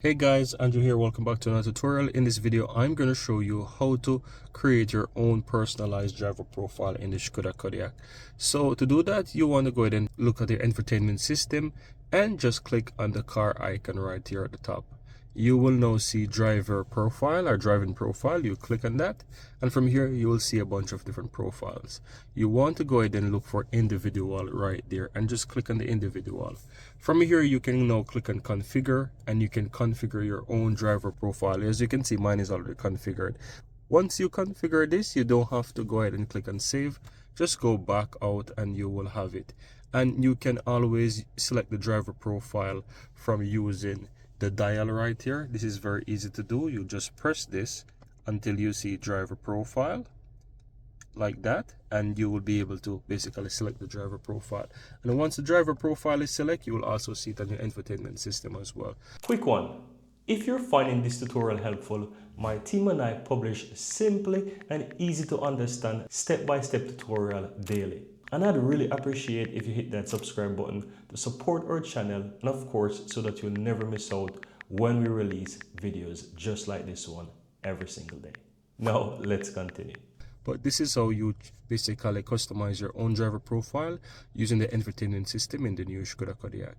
Hey guys, Andrew here. Welcome back to another tutorial. In this video, I'm going to show you how to create your own personalized driver profile in the Škoda Kodiaq. So to do that, you want to go ahead and look at your infotainment system and just click on the car icon right here at the top. You will now see driver profile or driving profile. You click on that, and from here you will see a bunch of different profiles. You want to go ahead and look for individual right there and just click on the individual. From here you can now click on configure, and you can configure your own driver profile. As you can see, mine is already configured. Once you configure this, you don't have to go ahead and click on save. Just go back out and you will have it. And you can always select the driver profile from using the dial right here. This is very easy to do. You just press this until you see driver profile like that, and you will be able to basically select the driver profile. And once the driver profile is selected, you will also see it on your infotainment system as well. Quick one. If you're finding this tutorial helpful, my team and I publish simply and easy to understand step-by-step tutorial daily. And I'd really appreciate if you hit that subscribe button to support our channel, and of course, so that you'll never miss out when we release videos just like this one every single day. Now, let's continue. But this is how you basically customize your own driver profile using the infotainment system in the new Škoda Kodiaq.